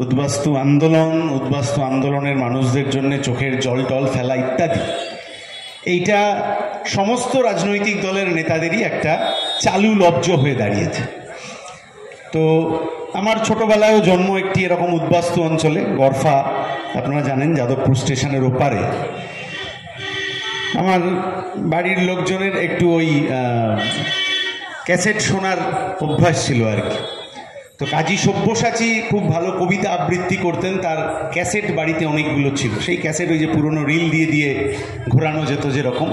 উদ্বাস্তু আন্দোলন, উদ্বাস্তু আন্দোলনের মানুষদের জন্য চোখের জল টল ফেলা ইত্যাদি, এইটা সমস্ত রাজনৈতিক দলের নেতাদেরই একটা চালু লব্জ হয়ে দাঁড়িয়েছে। তো আমার ছোটবেলায়ও জন্ম একটি এরকম উদ্বাস্তু অঞ্চলে, গরফা, আপনারা জানেন যাদবপুর স্টেশনের ওপারে। আমার বাড়ির লোকজনের একটু ওই ক্যাসেট শোনার অভ্যাস ছিল আর কি। তো কাজী সব্যসাচী খুব ভালো কবিতা আবৃত্তি করতেন, তার ক্যাসেট বাড়িতে অনেকগুলো ছিল। সেই ক্যাসেট ওই যে পুরনো রিল দিয়ে দিয়ে ঘোরানো যেত যেরকম,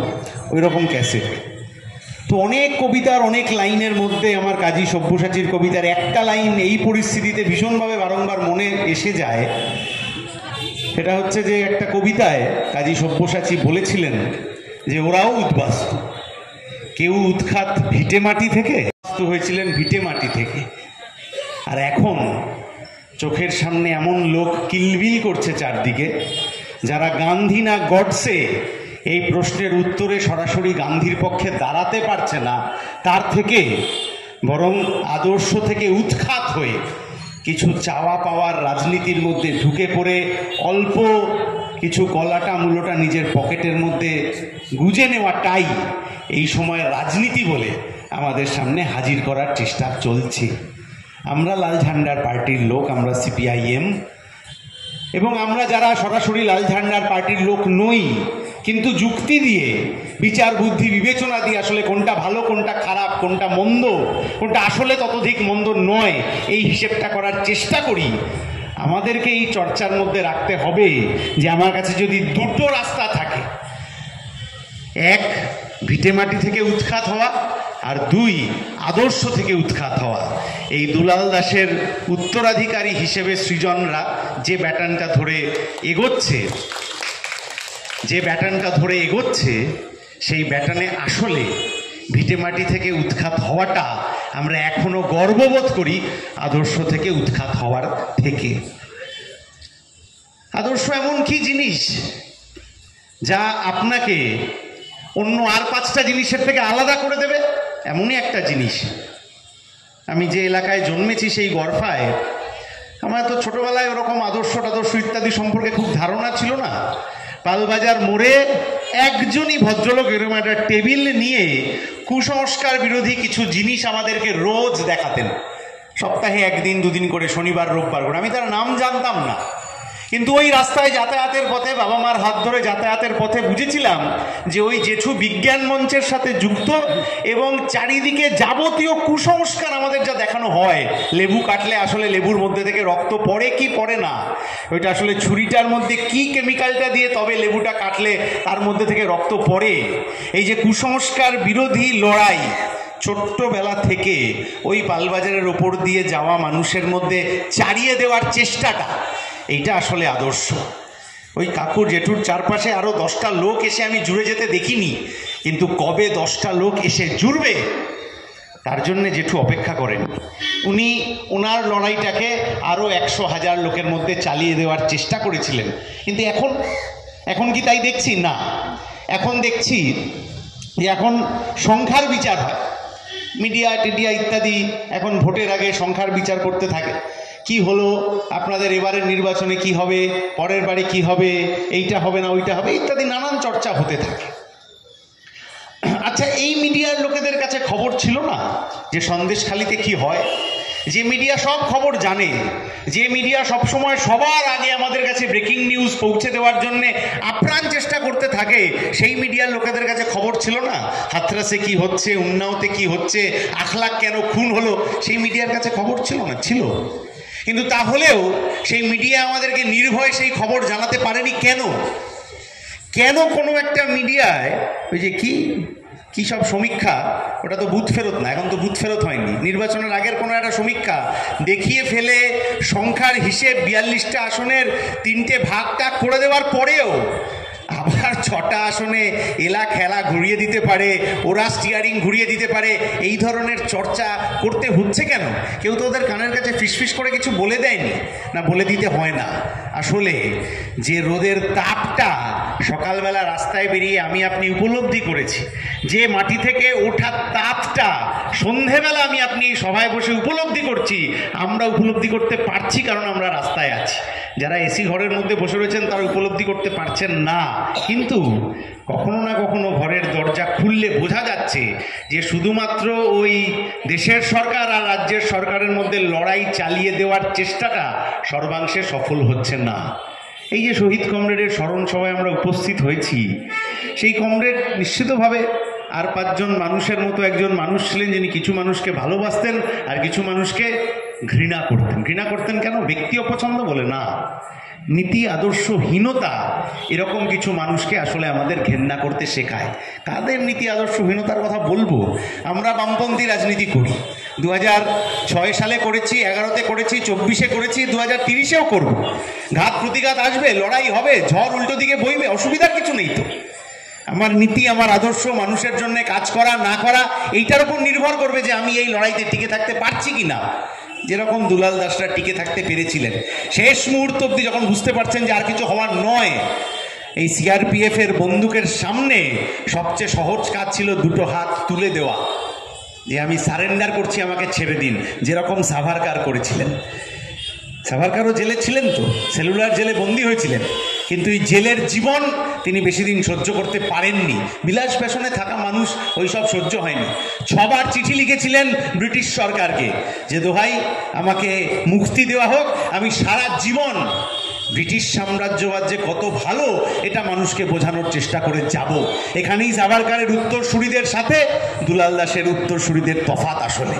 ওই রকম ক্যাসেট। তো অনেক কবিতার অনেক লাইনের মধ্যে আমার কাজী সব্যসাচীর কবিতার একটা লাইন এই পরিস্থিতিতে ভীষণভাবে বারংবার মনে এসে যায়। সেটা হচ্ছে যে একটা কবিতায় কাজী সব্যসাচী বলেছিলেন যে ওরাও উদ্বাস্তু, কেউ উৎখাত ভিটে মাটি থেকে, হয়েছিলেন ভিটে মাটি থেকে। আর এখন চোখের সামনে এমন লোক কিলবিল করছে চারদিকে, যারা গান্ধী না গডসে এই প্রশ্নের উত্তরে সরাসরি গান্ধীর পক্ষে দাঁড়াতে পারছে না, তার থেকে বরং আদর্শ থেকে উৎখাত হয়ে কিছু চাওয়া পাওয়ার রাজনীতির মধ্যে ঢুকে পড়ে অল্প কিছু কলাটা মূলটা নিজের পকেটের মধ্যে গুজে নেওয়াটাই এই সময় রাজনীতি বলে আমাদের সামনে হাজির করার চেষ্টা চলছে। আমরা লাল ঝান্ডার পার্টির লোক, আমরা সিপিআইএম, এবং আমরা যারা সরাসরি লাল ঝান্ডার পার্টির লোক নই, কিন্তু যুক্তি দিয়ে, বিচার বুদ্ধি বিবেচনা দিয়ে আসলে কোনটা ভালো কোনটা খারাপ, কোনটা মন্দ কোনটা আসলে ততোধিক মন্দ নয়, এই হিসেবটা করার চেষ্টা করি। আমাদেরকে এই চর্চার মধ্যে রাখতে হবে যে আমার কাছে যদি দুটো রাস্তা থাকে, এক ভিটেমাটি থেকে উৎখাত হওয়া, আর দুই আদর্শ থেকে উৎখাত হওয়া। এই দুলাল দাসের উত্তরাধিকারী হিসেবে সৃজনরা যে ব্যাটনটা ধরে এগোচ্ছে, সেই ব্যাটনে আসলে ভিটেমাটি থেকে উৎখাত হওয়াটা আমরা এখনো গর্ববোধ করি আদর্শ থেকে উৎখাত হওয়ার থেকে। আদর্শ এমন কি জিনিস যা আপনাকে অন্য আর 5টা জিনিসের থেকে আলাদা করে দেবে, এমনই একটা জিনিস। আমি যে এলাকায় জন্মেছি সেই গরফায়, আমার তো ছোটবেলায় ওরকম আদর্শ ইত্যাদি সম্পর্কে খুব ধারণা ছিল না। পালবাজার মোড়ে একজনই ভদ্রলোক এরকম একটা টেবিল নিয়ে কুসংস্কার বিরোধী কিছু জিনিস আমাদেরকে রোজ দেখাতেন, সপ্তাহে 1 দিন 2 দিন করে, শনিবার রোববার করে। আমি তার নাম জানতাম না, কিন্তু ওই রাস্তায় যাতায়াতের পথে, বাবা মার হাত ধরে যাতায়াতের পথে বুঝেছিলাম যে ওই জেঠু বিজ্ঞান মঞ্চের সাথে যুক্ত, এবং চারিদিকে যাবতীয় কুসংস্কার আমাদের যা দেখানো হয়, লেবু কাটলে আসলে লেবুর মধ্যে থেকে রক্ত পড়ে কি পড়ে না, ওইটা আসলে ছুরিটার মধ্যে কি কেমিক্যালটা দিয়ে তবে লেবুটা কাটলে তার মধ্যে থেকে রক্ত পড়ে, এই যে কুসংস্কার বিরোধী লড়াই ছোট্টবেলা থেকে ওই পালবাজারের ওপর দিয়ে যাওয়া মানুষের মধ্যে চারিয়ে দেওয়ার চেষ্টাটা, এইটা আসলে আদর্শ। ওই কাকুর জেঠুর চারপাশে আরও 10টা লোক এসে আমি জুড়ে যেতে দেখিনি, কিন্তু কবে 10টা লোক এসে জুড়বে তার জন্যে জেঠু অপেক্ষা করেন। উনি ওনার লড়াইটাকে আরও 100,000 লোকের মধ্যে চালিয়ে দেওয়ার চেষ্টা করেছিলেন। কিন্তু এখন কি তাই দেখছি? না, এখন দেখছি যে এখন সংখ্যার বিচার হয়, মিডিয়া টিডিয়া ইত্যাদি এখন ভোটের আগে সংখ্যার বিচার করতে থাকে। কি হলো আপনাদের এবারের নির্বাচনে, কি হবে পরের বারে, কি হবে, এইটা হবে না ওইটা হবে, ইত্যাদি নানান চর্চা হতে থাকে। আচ্ছা, এই মিডিয়ার লোকেদের কাছে খবর ছিল না যে সন্দেশখালিতে কি হয়? যে মিডিয়া সব খবর জানে, যে মিডিয়া সবসময় সবার আগে আমাদের কাছে ব্রেকিং নিউজ পৌঁছে দেওয়ার জন্যে আপ্রাণ চেষ্টা করতে থাকে, সেই মিডিয়ার লোকেদের কাছে খবর ছিল না হাথরাসে কি হচ্ছে, উন্নাওতে কি হচ্ছে, আখলাক কেন খুন হলো, সেই মিডিয়ার কাছে খবর ছিল না? ছিল। কিন্তু তাহলেও সেই মিডিয়া আমাদেরকে নির্ভয়ে সেই খবর জানাতে পারেনি। কেন কোনো একটা মিডিয়ায় ওই যে কি সব সমীক্ষা, ওটা তো বুথ ফেরত না, এখন তো বুথ ফেরত হয়নি, নির্বাচনের আগের কোনো একটা সমীক্ষা দেখিয়ে ফেলে সংখ্যার হিসেব 42টা আসনের 3টে ভাগ টাগ করে দেওয়ার পরেও আবার আর 6টা আসনে এলা খেলা ঘুরিয়ে দিতে পারে, ওরা স্টিয়ারিং ঘুরিয়ে দিতে পারে, এই ধরনের চর্চা করতে হচ্ছে কেন? কেউ তো ওদের কানের কাছে ফিসফিস করে কিছু বলে দেয়নি, না বলে দিতে হয় না। আসলে যে রোদের তাপটা সকালবেলা রাস্তায় বেরিয়ে আমি আপনি উপলব্ধি করেছি, যে মাটি থেকে ওঠার তাপটা সন্ধেবেলা আমি আপনি সভায় বসে উপলব্ধি করছি, আমরা উপলব্ধি করতে পারছি কারণ আমরা রাস্তায় আছি। যারা এসি ঘরের মধ্যে বসে রয়েছেন তারা উপলব্ধি করতে পারছেন না। কিন্তু কখনো না কখনো ঘরের দরজা খুললে বোঝা যাচ্ছে যে শুধুমাত্র ওই দেশের সরকার আর রাজ্যের সরকারের মধ্যে লড়াই চালিয়ে দেওয়ার চেষ্টাটা সর্বাংশে সফল হচ্ছে না। এই যে শহীদ কমরেডের স্মরণ সভায় আমরা উপস্থিত হয়েছি, সেই কমরেড নিশ্চিতভাবে আর 5 জন মানুষের মতো একজন মানুষ ছিলেন যিনি কিছু মানুষকে ভালোবাসতেন আর কিছু মানুষকে ঘৃণা করতেন। ঘৃণা করতেন কেন? ব্যক্তি অপছন্দ বলে না, নীতি আদর্শহীনতা এরকম কিছু মানুষকে আসলে আমাদের ঘেন্না করতে শেখায়। কাদের নীতি আদর্শহীনতার কথা বলবো? আমরা বামপন্থী রাজনীতি করি, 2006 সালে করেছি, 11তে করেছি, 24-এ করেছি, 2030-এও করব। ঘাত প্রতিঘাত আসবে, লড়াই হবে, ঝড় উল্টো দিকে বইবে, অসুবিধার কিছু নেই তো। আমার নীতি, আমার আদর্শ, মানুষের জন্য কাজ করা না করা, এইটার উপর নির্ভর করবে যে আমি এই লড়াইতে টিকে থাকতে পারছি কি না। যেরকম দুলাল দাসরা টিকে থাকতে পেরেছিলেন, শেষ মুহূর্ত অবধি যখন বুঝতে পারছেন যে আর কিছু হওয়ার নয়, এই সিআরপিএফ এর বন্দুকের সামনে সবচেয়ে সহজ কাজ ছিল 2টো হাত তুলে দেওয়া, যে আমি সারেন্ডার করছি, আমাকে ছেড়ে দিন, যেরকম সাভারকার করেছিলেন। সাভারকারও জেলে ছিলেন, তো সেলুলার জেলে বন্দী হয়েছিলেন, কিন্তু এই জেলের জীবন তিনি বেশি দিন সহ্য করতে পারেননি। বিলাস ফ্যাশনে থাকা মানুষ ওই সব সহ্য হয়নি। 6বার চিঠি লিখেছিলেন ব্রিটিশ সরকারকে যে দোহাই আমাকে মুক্তি দেওয়া হোক, আমি সারা জীবন ব্রিটিশ সাম্রাজ্যবাদ যে কত ভালো এটা মানুষকে বোঝানোর চেষ্টা করে যাব। এখানেই সাভারকারের উত্তরসূরিদের সাথে দুলাল দাসের উত্তরসূরিদের তফাৎ। আসলে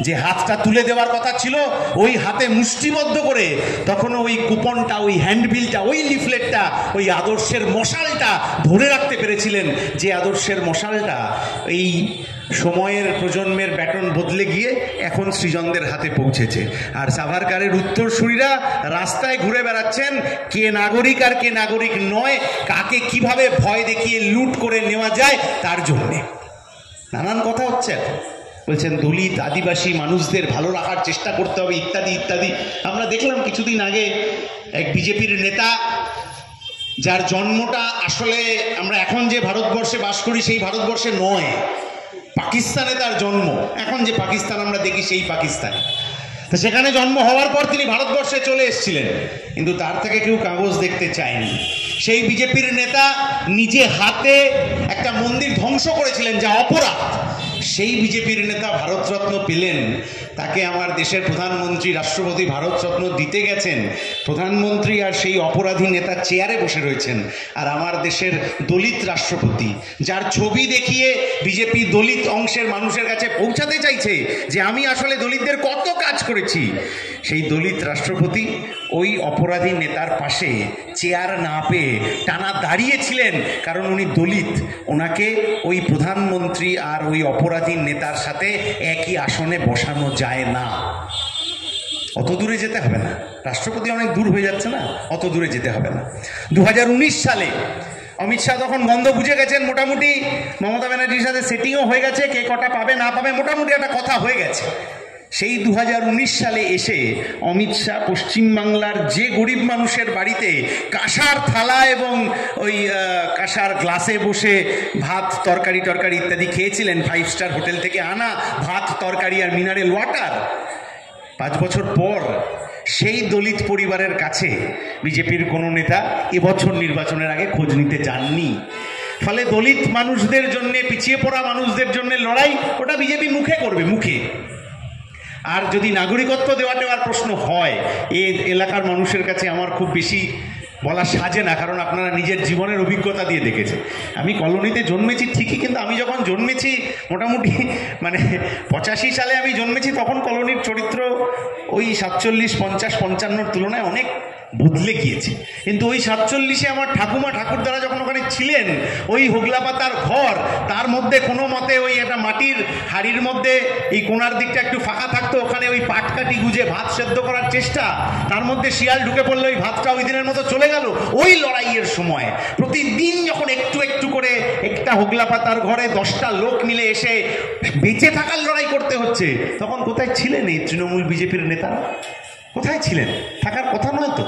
যে হাতটা তুলে দেওয়ার কথা ছিল, ওই হাতে মুষ্টিবদ্ধ করে তখনও ওই কুপনটা, ওই হ্যান্ডবিলটা, ওই লিফলেটটা, ওই আদর্শের মশালটা ধরে রাখতে পেরেছিলেন, যে আদর্শের মশালটা এই সময়ের প্রজন্মের ব্যাটন বদলে গিয়ে এখন সৃজনদের হাতে পৌঁছেছে। আর সাভারকারের উত্তরসূরিরা রাস্তায় ঘুরে বেড়াচ্ছেন, কে নাগরিক আর কে নাগরিক নয়, কাকে কিভাবে ভয় দেখিয়ে লুট করে নেওয়া যায় তার জন্যে নানান কথা হচ্ছে। এখন বলছেন দলিত আদিবাসী মানুষদের ভালো রাখার চেষ্টা করতে হবে ইত্যাদি ইত্যাদি। আমরা দেখলাম কিছুদিন আগে এক বিজেপির নেতা, যার জন্মটা আসলে আমরা এখন যে ভারতবর্ষে বাস করি সেই ভারতবর্ষে নয়, পাকিস্তানে তার জন্ম। এখন যে পাকিস্তান আমরা দেখি সেই পাকিস্তান, তো সেখানে জন্ম হওয়ার পর তিনি ভারতবর্ষে চলে এসেছিলেন, কিন্তু তার থেকে কেউ কাগজ দেখতে চায়নি। সেই বিজেপির নেতা নিজে হাতে একটা মন্দির ধ্বংস করেছিলেন, যা অপরাধ। সেই বিজেপির নেতা ভারতরত্ন পেলেন, তাকে আমার দেশের প্রধানমন্ত্রী রাষ্ট্রপতি ভারতরত্ন দিতে গেছেন, প্রধানমন্ত্রী আর সেই অপরাধী নেতা চেয়ারে বসে রয়েছেন। আর আমার দেশের দলিত রাষ্ট্রপতি, যার ছবি দেখিয়ে বিজেপি দলিত অংশের মানুষের কাছে পৌঁছাতে চাইছে যে আমি আসলে দলিতদের কত কাজ করেছি, সেই দলিত রাষ্ট্রপতি ওই অপরাধী নেতার পাশে চেয়ার না পেয়ে টানা দাঁড়িয়েছিলেন, কারণ উনি দলিত। ওনাকে ওই প্রধানমন্ত্রী আর ওই অপরাধী নেতার সাথে একই আসনে বসানো যায় না। অত দূরে যেতে হবে না, রাষ্ট্রপতি অনেক দূর হয়ে যাচ্ছে না, অত দূরে যেতে হবে না। 2019 সালে অমিত শাহ তখন গন্ধ বুঝে গেছেন, মোটামুটি মমতা ব্যানার্জির সাথে সেটিংও হয়ে গেছে, কে কটা পাবে না পাবে মোটামুটি একটা কথা হয়ে গেছে। সেই 2019 সালে এসে অমিত শাহ পশ্চিমবাংলার যে গরিব মানুষের বাড়িতে কাঁসার থালা এবং ওই কাঁসার গ্লাসে বসে ভাত তরকারি ইত্যাদি খেয়েছিলেন, 5 স্টার হোটেল থেকে আনা ভাত তরকারি আর মিনারেল ওয়াটার, 5 বছর পর সেই দলিত পরিবারের কাছে বিজেপির কোনো নেতা এবছর নির্বাচনের আগে খোঁজ নিতে যাননি। ফলে দলিত মানুষদের জন্য, পিছিয়ে পড়া মানুষদের জন্য লড়াই ওটা বিজেপি মুখে করবে, মুখে। আর যদি নাগরিকত্ব দেওয়ার প্রশ্ন হয়, এই এলাকার মানুষের কাছে আমার খুব বেশি বলা সাজে না, কারণ আপনারা নিজের জীবনের অভিজ্ঞতা দিয়ে দেখেছে। আমি কলোনিতে জন্মেছি ঠিকই, কিন্তু আমি যখন জন্মেছি মোটামুটি 85 সালে আমি জন্মেছি, তখন কলোনির চরিত্র ওই 47, 50, 55 তুলনায় অনেক বদলে গিয়েছে। কিন্তু ওই 47-এ আমার ঠাকুমা ঠাকুরদারা যখন ওখানে ছিলেন, ওই হোগলা পাতার ঘর, তার মধ্যে কোনো মতে ওই একটা মাটির হাড়ির মধ্যে এই কোনার দিকটা একটু ফাঁকা থাকতো, ওখানে ওই পাটকাঠি গুজে ভাত সেদ্ধ করার চেষ্টা, তার মধ্যে শিয়াল ঢুকে পড়লে ওই ভাতটা ওই দিনের মতো চলে গেল ওই লড়াইয়ের সময়। প্রতিদিন যখন একটু একটু করে একটা হোগলা পাতার ঘরে 10টা লোক মিলে এসে বেঁচে থাকার লড়াই করতে হচ্ছে, তখন কোথায় ছিলেন এই তৃণমূল বিজেপির নেতারা? কোথায় ছিলেন? থাকার কথা নয় তো।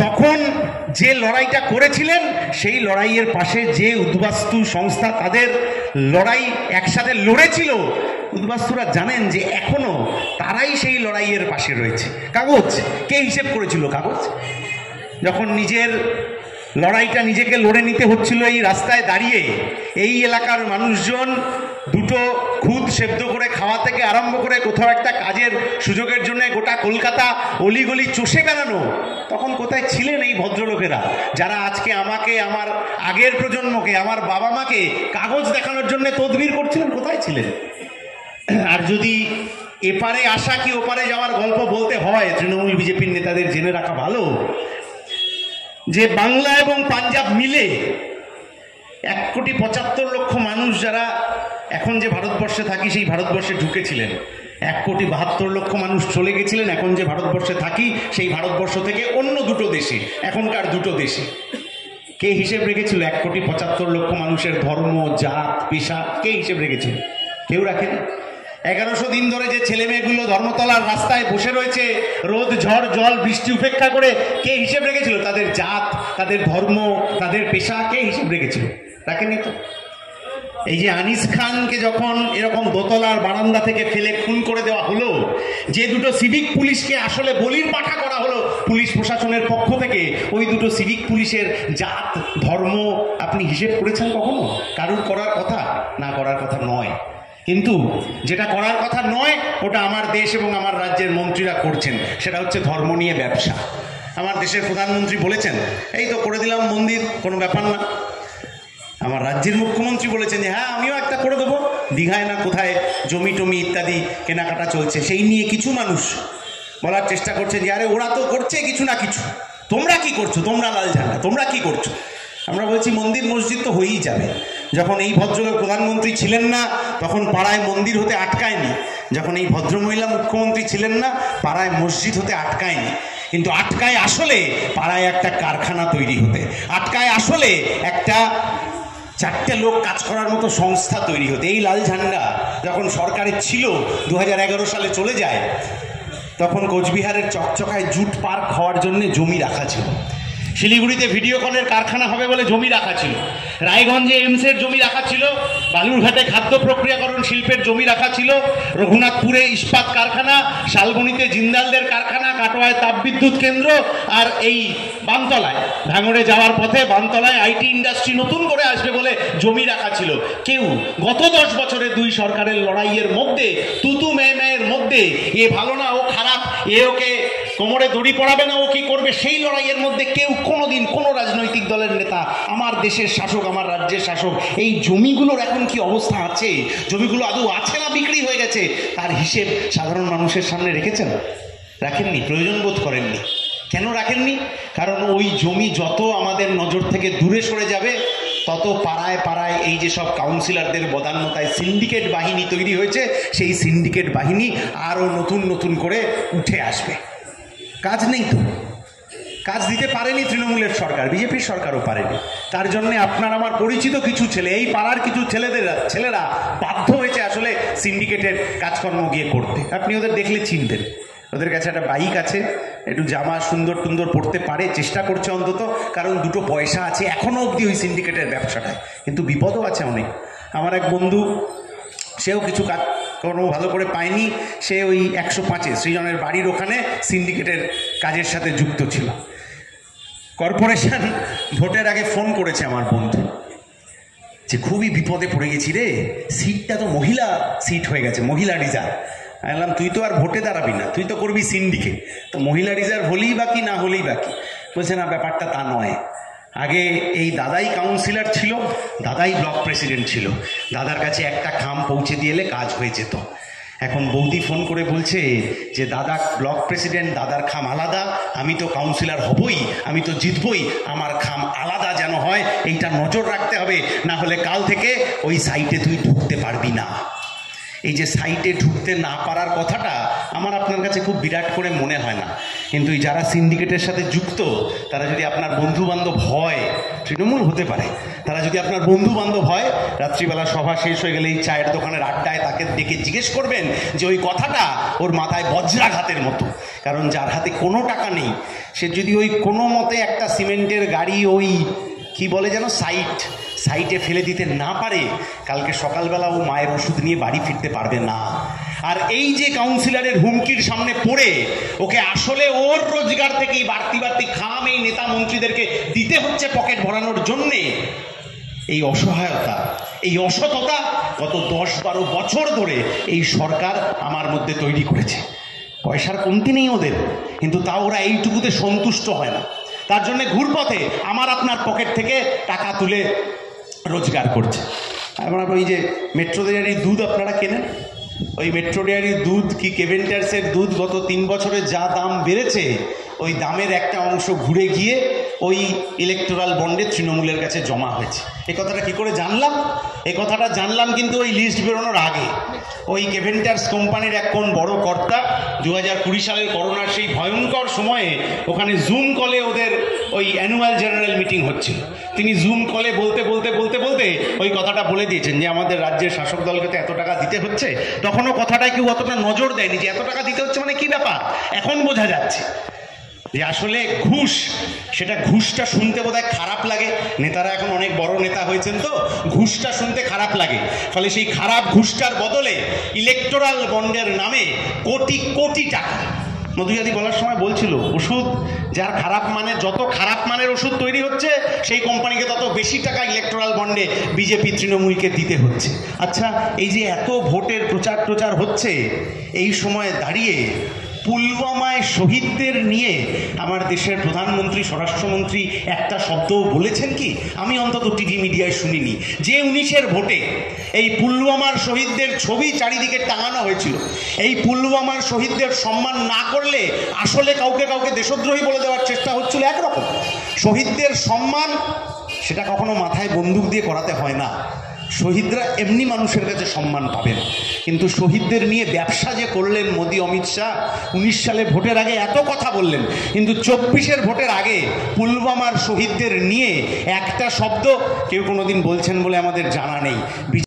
তখন যে লড়াইটা করেছিলেন সেই লড়াইয়ের পাশে যে উদ্বাস্তু সংস্থা তাদের লড়াই একসাথে লড়েছিল, উদ্বাস্তুরা জানেন যে এখনো তারাই সেই লড়াইয়ের পাশে রয়েছে। কাগজ কে হিসেব করেছিল? কাগজ যখন নিজের লড়াইটা নিজেকে লড়ে নিতে হচ্ছিল এই রাস্তায় দাঁড়িয়ে, এই এলাকার মানুষজন দুটো খুদ সেদ্ধ করে খাওয়া থেকে আরম্ভ করে কোথাও একটা কাজের সুযোগের জন্য গোটা কলকাতা অলিগলি চষে বেড়ানো, তখন কোথায় ছিলেন এই ভদ্রলোকেরা যারা আজকে আমাকে, আমার আগের প্রজন্মকে, আমার বাবা মাকে কাগজ দেখানোর জন্য তদবির করছিলেন? কোথায় ছিলেন? আর যদি এপারে আসা কি ওপারে যাওয়ার গল্প বলতে হয়, তৃণমূল বিজেপির নেতাদের জেনে রাখা ভালো যে বাংলা এবং পাঞ্জাব মিলে 1,75,00,000 মানুষ যারা এখন যে ভারতবর্ষে থাকি সেই ভারতবর্ষে ঢুকেছিলেন, 1,72,00,000 মানুষ চলে গেছিলেন এখন যে ভারতবর্ষে থাকি সেই ভারতবর্ষ থেকে অন্য দুটো দেশে, এখনকার দুটো দেশে। কে হিসেব রেখেছিল 1,75,00,000 মানুষের ধর্ম, জাত, পেশা? কে হিসেব রেখেছিল? কেউ রাখেনি। 1100 দিন ধরে যে ছেলে মেয়েগুলো ধর্মতলার রাস্তায় বসে রয়েছে রোদ, ঝড়, জল, বৃষ্টি উপেক্ষা করে, কে হিসেব রেখেছিল তাদের জাত, তাদের ধর্ম, তাদের পেশা? কে হিসেব রেখেছিল? রাখেনি তো। এই যে আনিস খানকে যখন এরকম দোতলার বারান্দা থেকে ফেলে খুন করে দেওয়া হলো, যে দুটো সিভিক পুলিশকে আসলে বলির পাঠা করা হলো পুলিশ প্রশাসনের পক্ষ থেকে, ওই দুটো সিভিক পুলিশের জাত, ধর্ম আপনি হিসেব করেছেন কখনো? কারুর করার কথা না, করার কথা নয়। কিন্তু যেটা করার কথা নয় ওটা আমার দেশ এবং আমার রাজ্যের মন্ত্রীরা করছেন, সেটা হচ্ছে ধর্ম নিয়ে ব্যবসা। আমার দেশের প্রধানমন্ত্রী বলেছেন এই তো করে দিলাম মন্দির, কোনো ব্যাপার না। আমার রাজ্যের মুখ্যমন্ত্রী বলেছেন যে হ্যাঁ আমিও একটা করে দেবো। দীঘায় না কোথায় জমি টমি ইত্যাদি কেনাকাটা চলছে, সেই নিয়ে কিছু মানুষ বলার চেষ্টা করছেন যে আরে ওরা তো করছে কিছু না কিছু, তোমরা কি করছো? তোমরা লাল ঝান্ডা, তোমরা কি করছো? আমরা বলছি মন্দির মসজিদ তো হয়েই যাবে। যখন এই ভদ্রলোক প্রধানমন্ত্রী ছিলেন না তখন পাড়ায় মন্দির হতে আটকায়নি, যখন এই ভদ্রমহিলা মুখ্যমন্ত্রী ছিলেন না পাড়ায় মসজিদ হতে আটকায়নি, কিন্তু আটকায় আসলে পাড়ায় একটা কারখানা তৈরি হতে, আটকায় আসলে একটা 4টে লোক কাজ করার মতো সংস্থা তৈরি হতে। এই লাল ঝান্ডা যখন সরকারের ছিল 2011 সালে চলে যায়, তখন কোচবিহারের চকচকায় জুট পার্ক হওয়ার জন্য জমি রাখা ছিল, শিলিগুড়িতে ভিডিওকনের কারখানা হবে বলে জমি রাখা ছিল, রায়গঞ্জে এমসের জমি রাখা ছিল, বালুরঘাটে খাদ্য প্রক্রিয়াকরণ শিল্পের জমি রাখা ছিল, রঘুনাথপুরে ইস্পাত কারখানা, শালবনীতে জিন্দালদের কারখানা, কাটোয়ায় তাপবিদ্যুৎ কেন্দ্র, আর এই বানতলায় ভাঙড়ে যাওয়ার পথে বানতলায় আইটি ইন্ডাস্ট্রি নতুন করে আসবে বলে জমি রাখা ছিল। কেউ গত 10 বছরে দুই সরকারের লড়াইয়ের মধ্যে, তুতু মেয়ের মধ্যে, এ ভালো না ও খারাপ, এ ওকে কোমরে দড়ি পড়াবে না ও কি করবে, সেই লড়াইয়ের মধ্যে কেউ কোনোদিন কোনো রাজনৈতিক দলের নেতা, আমার দেশের শাসক, আমার রাজ্যের শাসক, এই জমিগুলোর এখন কি অবস্থা আছে, জমিগুলো আদৌ আছে না বিক্রি হয়ে গেছে, তার হিসেব সাধারণ মানুষের সামনে রেখেছেন? রাখেননি, প্রয়োজন বোধ করেননি। কেন রাখেননি? কারণ ওই জমি যত আমাদের নজর থেকে দূরে সরে যাবে তত পাড়ায় পাড়ায় এই যে সব কাউন্সিলরদের বদান্যতায় সিন্ডিকেট বাহিনী তৈরি হয়েছে, সেই সিন্ডিকেট বাহিনী আরও নতুন নতুন করে উঠে আসবে। কাজ নেই তো, কাজ দিতে পারেনি তৃণমূলের সরকার, বিজেপির সরকারও পারেনি। তার জন্য আপনার আমার পরিচিত কিছু ছেলে, এই পাড়ার কিছু ছেলেরা বাধ্য হয়েছে আসলে সিন্ডিকেটের কাজকর্ম গিয়ে করতে। আপনি ওদের দেখলে চিনতেন, ওদের কাছে একটা বাইক আছে, একটু জামা সুন্দর টুন্দর পড়তে পারে, চেষ্টা করছে অন্তত, কারণ দুটো পয়সা আছে এখনও অবধি ওই সিন্ডিকেটের ব্যবসাটায়। কিন্তু বিপদও আছে অনেক। আমার এক বন্ধু, সেও কিছু কাজ কোনো ভালো করে পায়নি, সে ওই 105-এ সৃজনের বাড়ির ওখানে সিন্ডিকেটের কাজের সাথে যুক্ত ছিল। কর্পোরেশন ভোটের আগে ফোন করেছে আমার বন্ধু যে খুবই বিপদে পড়ে গেছি রে, সিটটা তো মহিলা সিট হয়ে গেছে, মহিলা রিজার্ভ। আমি বললাম তুই তো আর ভোটে দাঁড়াবি না, তুই তো করবি সিন্ডিকেট, তো মহিলা রিজার্ভ হলেই বাকি না হলেই বাকি। বলছে না, ব্যাপারটা তা নয়। আগে এই দাদাই কাউন্সিলর ছিল, দাদাই ব্লক প্রেসিডেন্ট ছিল, দাদার কাছে একটা খাম পৌঁছে দিয়ে এলে কাজ হয়ে যেত। এখন বৌদি ফোন করে বলছে যে দাদা ব্লক প্রেসিডেন্ট, দাদার খাম আলাদা, আমি তো কাউন্সিলর হবই, আমি তো জিতবই, আমার খাম আলাদা যেন হয়, এইটা নজর রাখতে হবে, না হলে কাল থেকে ওই সাইটে তুই ঢুকতে পারবি না। এই যে সাইটে ঢুকতে না পারার কথাটা আমার আপনার কাছে খুব বিরাট করে মনে হয় না, কিন্তু এই যারা সিন্ডিকেটের সাথে যুক্ত তারা যদি আপনার বন্ধুবান্ধব হয়, তৃণমূল হতে পারে, তারা যদি আপনার বন্ধুবান্ধব হয়, রাত্রিবেলা সভা শেষ হয়ে গেলে এই চায়ের দোকানের আড্ডায় তাকে ডেকে জিজ্ঞেস করবেন যে ওই কথাটা ওর মাথায় বজ্রাঘাতের মতো। কারণ যার হাতে কোনো টাকা নেই সে যদি ওই কোনো মতে একটা সিমেন্টের গাড়ি ওই কি বলে যেন সাইটে ফেলে দিতে না পারে, কালকে সকালবেলা ও মায়ের ওষুধ নিয়ে বাড়ি ফিরতে পারবে না। আর এই যে কাউন্সিলরের হুমকির সামনে পড়ে ওকে আসলে ওর রোজগার থেকেই বাড়তি খাম এই নেতা মন্ত্রীদেরকে দিতে হচ্ছে পকেট ভরানোর জন্যে, এই অসহায়তা, এই অসততা গত 10-12 বছর ধরে এই সরকার আমার মধ্যে তৈরি করেছে। পয়সার কমতি নেই ওদের, কিন্তু তাও ওরা এইটুকুতে সন্তুষ্ট হয় না, তার জন্য ঘুরপথে আমার আপনার পকেট থেকে টাকা তুলে রোজগার করছে। আপনার ওই যে মেট্রো ডেয়ারির দুধ আপনারা কেনেন, ওই মেট্রো ডেয়ারির দুধ কি কেভেন্টার্সের দুধ গত 3 বছরে যা দাম বেড়েছে, ওই দামের একটা অংশ ঘুরে গিয়ে ওই ইলেকটোরাল বন্ডে তৃণমূলের কাছে জমা হয়েছে। এই কথাটা কী করে জানলাম? এই কথাটা জানলাম কিন্তু ওই লিস্ট বেরোনোর আগে। ওই কেভেন্টার্স কোম্পানির এক কোন বড় কর্তা 2020 সালের করোনার সেই ভয়ঙ্কর সময়ে ওখানে জুম কলে ওদের ওই অ্যানুয়াল জেনারেল মিটিং হচ্ছিল, তিনি জুম কলে বলতে ওই কথাটা বলে দিয়েছেন যে আমাদের রাজ্যের শাসক দলকে তো এত টাকা দিতে হচ্ছে। তখনও কথাটায় কেউ অতটা নজর দেয়নি যে এত টাকা দিতে হচ্ছে মানে কী ব্যাপার। এখন বোঝা যাচ্ছে যে আসলে ঘুষ, সেটা ঘুষটা শুনতে বোধহয় খারাপ লাগে, নেতারা এখন অনেক বড় নেতা হয়েছেন তো ঘুষটা শুনতে খারাপ লাগে, ফলে সেই খারাপ ঘুষটার বদলে ইলেকটোরাল বন্ডের নামে কোটি কোটি টাকা। মধুজাতি বলার সময় বলছিল ওষুধ যার খারাপ মানের, যত খারাপ মানের ওষুধ তৈরি হচ্ছে সেই কোম্পানিকে তত বেশি টাকা ইলেকটোরাল বন্ডে বিজেপি তৃণমূলকে দিতে হচ্ছে। আচ্ছা, এই যে এত ভোটের প্রচার হচ্ছে, এই সময় দাঁড়িয়ে পুলওয়ামায় শহীদদের নিয়ে আমার দেশের প্রধানমন্ত্রী, স্বরাষ্ট্রমন্ত্রী একটা শব্দও বলেছেন কি? আমি অন্তত টিভি মিডিয়ায় শুনিনি। যে 19-এর ভোটে এই পুলওয়ামার শহীদদের ছবি চারিদিকে টাঙানো হয়েছিল, এই পুলওয়ামার শহীদদের সম্মান না করলে আসলে কাউকে দেশদ্রোহী বলে দেওয়ার চেষ্টা হচ্ছিল। একরকম শহীদদের সম্মান, সেটা কখনো মাথায় বন্দুক দিয়ে করাতে হয় না, শহীদরা এমনি মানুষের কাছে সম্মান পাবেন। কিন্তু শহীদদের নিয়ে ব্যবসা যে করলেন মোদি, অমিত শাহ, 19 সালে ভোটের আগে এত কথা বললেন, কিন্তু 24-এর ভোটের আগে পুলওয়ামার শহীদদের নিয়ে একটা শব্দ কেউ কোনোদিন বলছেন বলে আমাদের জানা নেই।